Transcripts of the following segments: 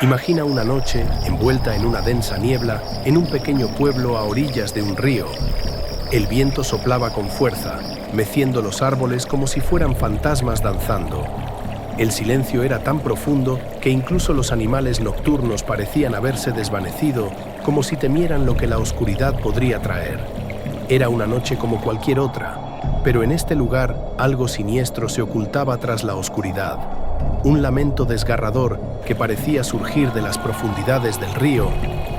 Imagina una noche, envuelta en una densa niebla, en un pequeño pueblo a orillas de un río. El viento soplaba con fuerza, meciendo los árboles como si fueran fantasmas danzando. El silencio era tan profundo que incluso los animales nocturnos parecían haberse desvanecido, como si temieran lo que la oscuridad podría traer. Era una noche como cualquier otra, pero en este lugar algo siniestro se ocultaba tras la oscuridad. Un lamento desgarrador que parecía surgir de las profundidades del río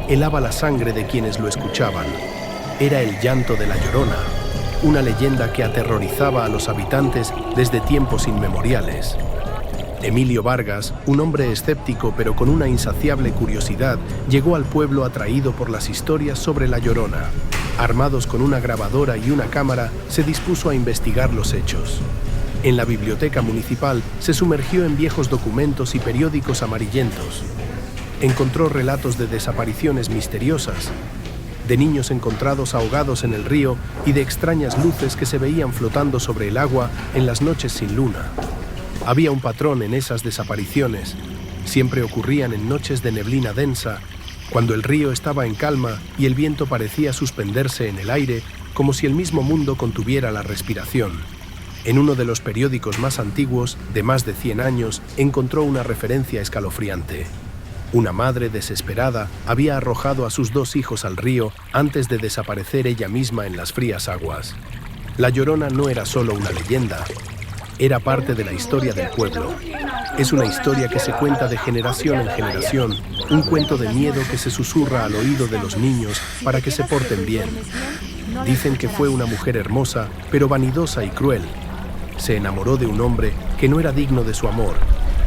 helaba la sangre de quienes lo escuchaban. Era el llanto de la Llorona, una leyenda que aterrorizaba a los habitantes desde tiempos inmemoriales. Emilio Vargas, un hombre escéptico pero con una insaciable curiosidad, llegó al pueblo atraído por las historias sobre la Llorona. Armados con una grabadora y una cámara, se dispuso a investigar los hechos. En la biblioteca municipal se sumergió en viejos documentos y periódicos amarillentos. Encontró relatos de desapariciones misteriosas, de niños encontrados ahogados en el río y de extrañas luces que se veían flotando sobre el agua en las noches sin luna. Había un patrón en esas desapariciones. Siempre ocurrían en noches de neblina densa, cuando el río estaba en calma y el viento parecía suspenderse en el aire, como si el mismo mundo contuviera la respiración. En uno de los periódicos más antiguos, de más de 100 años, encontró una referencia escalofriante. Una madre desesperada había arrojado a sus 2 hijos al río antes de desaparecer ella misma en las frías aguas. La Llorona no era solo una leyenda, era parte de la historia del pueblo. Es una historia que se cuenta de generación en generación, un cuento de miedo que se susurra al oído de los niños para que se porten bien. Dicen que fue una mujer hermosa, pero vanidosa y cruel. Se enamoró de un hombre que no era digno de su amor,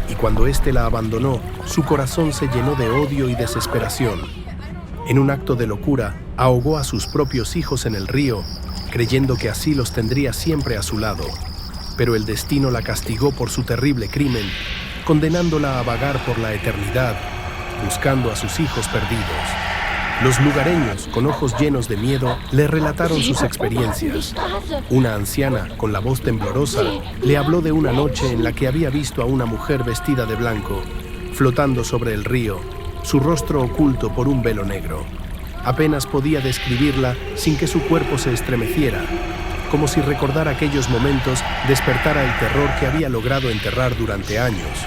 y cuando éste la abandonó, su corazón se llenó de odio y desesperación. En un acto de locura, ahogó a sus propios hijos en el río, creyendo que así los tendría siempre a su lado. Pero el destino la castigó por su terrible crimen, condenándola a vagar por la eternidad, buscando a sus hijos perdidos. Los lugareños, con ojos llenos de miedo, le relataron sus experiencias. Una anciana, con la voz temblorosa, le habló de una noche en la que había visto a una mujer vestida de blanco, flotando sobre el río, su rostro oculto por un velo negro. Apenas podía describirla sin que su cuerpo se estremeciera, como si recordar aquellos momentos despertara el terror que había logrado enterrar durante años.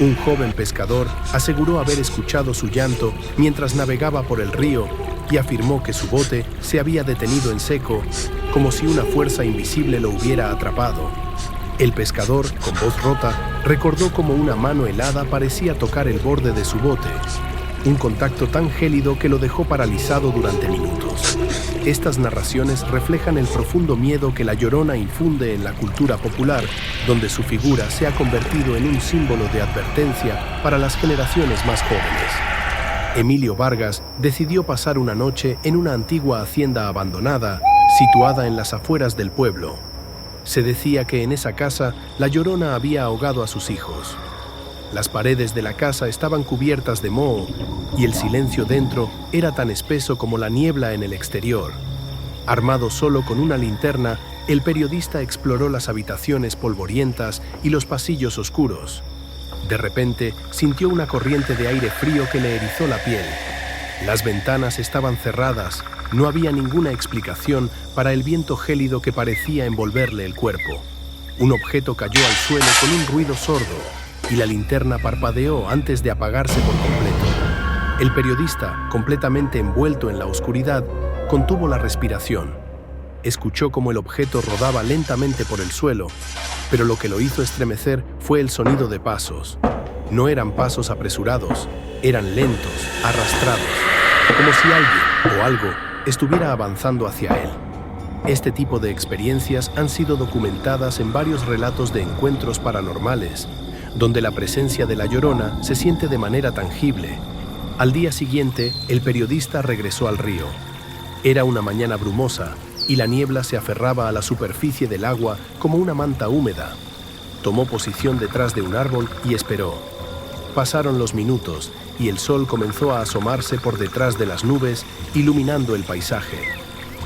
Un joven pescador aseguró haber escuchado su llanto mientras navegaba por el río y afirmó que su bote se había detenido en seco, como si una fuerza invisible lo hubiera atrapado. El pescador, con voz rota, recordó cómo una mano helada parecía tocar el borde de su bote, un contacto tan gélido que lo dejó paralizado durante minutos. Estas narraciones reflejan el profundo miedo que la Llorona infunde en la cultura popular, donde su figura se ha convertido en un símbolo de advertencia para las generaciones más jóvenes. Emilio Vargas decidió pasar una noche en una antigua hacienda abandonada, situada en las afueras del pueblo. Se decía que en esa casa la Llorona había ahogado a sus hijos. Las paredes de la casa estaban cubiertas de moho y el silencio dentro era tan espeso como la niebla en el exterior. Armado solo con una linterna, el periodista exploró las habitaciones polvorientas y los pasillos oscuros. De repente, sintió una corriente de aire frío que le erizó la piel. Las ventanas estaban cerradas, no había ninguna explicación para el viento gélido que parecía envolverle el cuerpo. Un objeto cayó al suelo con un ruido sordo, y la linterna parpadeó antes de apagarse por completo. El periodista, completamente envuelto en la oscuridad, contuvo la respiración. Escuchó cómo el objeto rodaba lentamente por el suelo, pero lo que lo hizo estremecer fue el sonido de pasos. No eran pasos apresurados, eran lentos, arrastrados, como si alguien o algo estuviera avanzando hacia él. Este tipo de experiencias han sido documentadas en varios relatos de encuentros paranormales, donde la presencia de la Llorona se siente de manera tangible. Al día siguiente, el periodista regresó al río. Era una mañana brumosa y la niebla se aferraba a la superficie del agua como una manta húmeda. Tomó posición detrás de un árbol y esperó. Pasaron los minutos y el sol comenzó a asomarse por detrás de las nubes, iluminando el paisaje.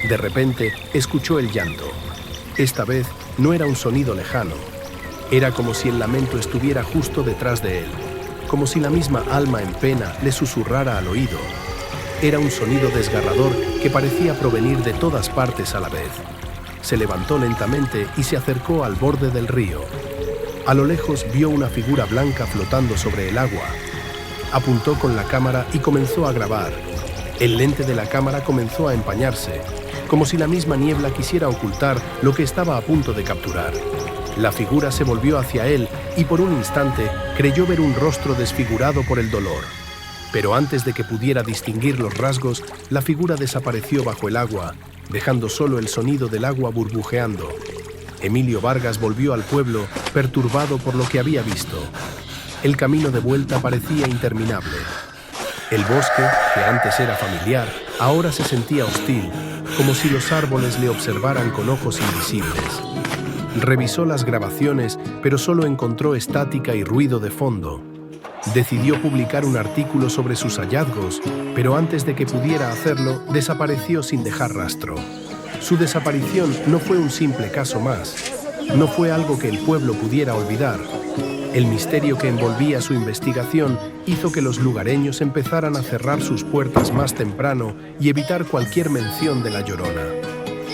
De repente, escuchó el llanto. Esta vez no era un sonido lejano. Era como si el lamento estuviera justo detrás de él, como si la misma alma en pena le susurrara al oído. Era un sonido desgarrador que parecía provenir de todas partes a la vez. Se levantó lentamente y se acercó al borde del río. A lo lejos vio una figura blanca flotando sobre el agua. Apuntó con la cámara y comenzó a grabar. El lente de la cámara comenzó a empañarse, como si la misma niebla quisiera ocultar lo que estaba a punto de capturar. La figura se volvió hacia él y por un instante creyó ver un rostro desfigurado por el dolor. Pero antes de que pudiera distinguir los rasgos, la figura desapareció bajo el agua, dejando solo el sonido del agua burbujeando. Emilio Vargas volvió al pueblo, perturbado por lo que había visto. El camino de vuelta parecía interminable. El bosque, que antes era familiar, ahora se sentía hostil, como si los árboles le observaran con ojos invisibles. Revisó las grabaciones, pero solo encontró estática y ruido de fondo. Decidió publicar un artículo sobre sus hallazgos, pero antes de que pudiera hacerlo, desapareció sin dejar rastro. Su desaparición no fue un simple caso más. No fue algo que el pueblo pudiera olvidar. El misterio que envolvía su investigación hizo que los lugareños empezaran a cerrar sus puertas más temprano y evitar cualquier mención de La Llorona.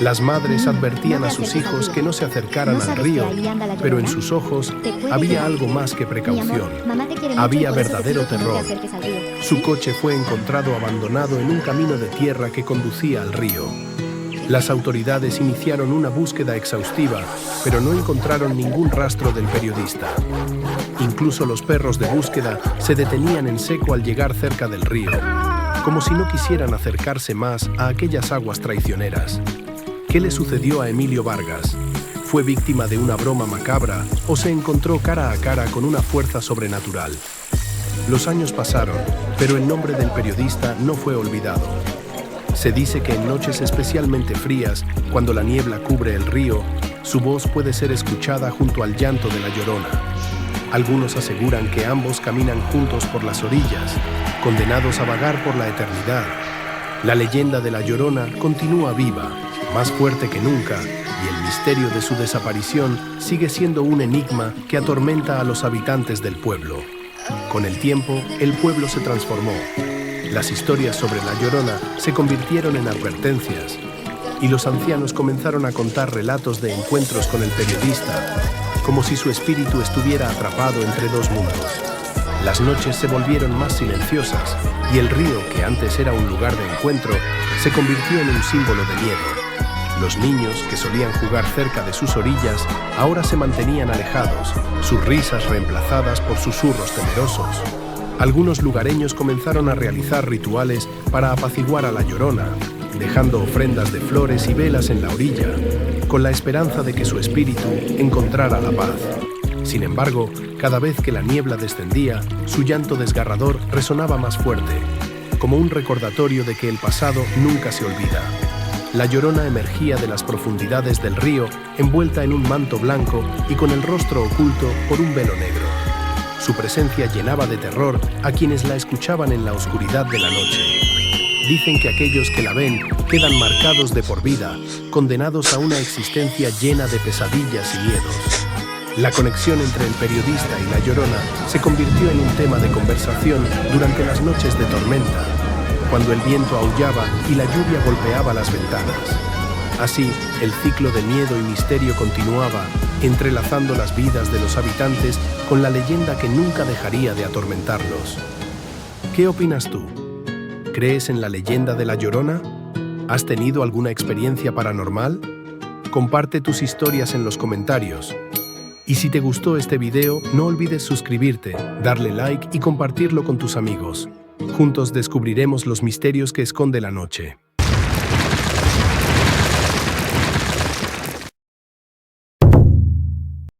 Las madres advertían a sus hijos que no se acercaran al río, pero en sus ojos había algo más que precaución. Había verdadero terror. Su coche fue encontrado abandonado en un camino de tierra que conducía al río. Las autoridades iniciaron una búsqueda exhaustiva, pero no encontraron ningún rastro del periodista. Incluso los perros de búsqueda se detenían en seco al llegar cerca del río, como si no quisieran acercarse más a aquellas aguas traicioneras. ¿Qué le sucedió a Emilio Vargas? ¿Fue víctima de una broma macabra o se encontró cara a cara con una fuerza sobrenatural? Los años pasaron, pero el nombre del periodista no fue olvidado. Se dice que en noches especialmente frías, cuando la niebla cubre el río, su voz puede ser escuchada junto al llanto de La Llorona. Algunos aseguran que ambos caminan juntos por las orillas, condenados a vagar por la eternidad. La leyenda de La Llorona continúa viva, más fuerte que nunca, y el misterio de su desaparición sigue siendo un enigma que atormenta a los habitantes del pueblo. Con el tiempo, el pueblo se transformó. Las historias sobre La Llorona se convirtieron en advertencias, y los ancianos comenzaron a contar relatos de encuentros con el periodista, como si su espíritu estuviera atrapado entre dos mundos. Las noches se volvieron más silenciosas, y el río, que antes era un lugar de encuentro, se convirtió en un símbolo de miedo. Los niños, que solían jugar cerca de sus orillas, ahora se mantenían alejados, sus risas reemplazadas por susurros temerosos. Algunos lugareños comenzaron a realizar rituales para apaciguar a La Llorona, dejando ofrendas de flores y velas en la orilla, con la esperanza de que su espíritu encontrara la paz. Sin embargo, cada vez que la niebla descendía, su llanto desgarrador resonaba más fuerte, como un recordatorio de que el pasado nunca se olvida. La Llorona emergía de las profundidades del río, envuelta en un manto blanco y con el rostro oculto por un velo negro. Su presencia llenaba de terror a quienes la escuchaban en la oscuridad de la noche. Dicen que aquellos que la ven quedan marcados de por vida, condenados a una existencia llena de pesadillas y miedos. La conexión entre el periodista y La Llorona se convirtió en un tema de conversación durante las noches de tormenta, cuando el viento aullaba y la lluvia golpeaba las ventanas. Así, el ciclo de miedo y misterio continuaba, entrelazando las vidas de los habitantes con la leyenda que nunca dejaría de atormentarlos. ¿Qué opinas tú? ¿Crees en la leyenda de La Llorona? ¿Has tenido alguna experiencia paranormal? Comparte tus historias en los comentarios. Y si te gustó este video, no olvides suscribirte, darle like y compartirlo con tus amigos. Juntos descubriremos los misterios que esconde la noche.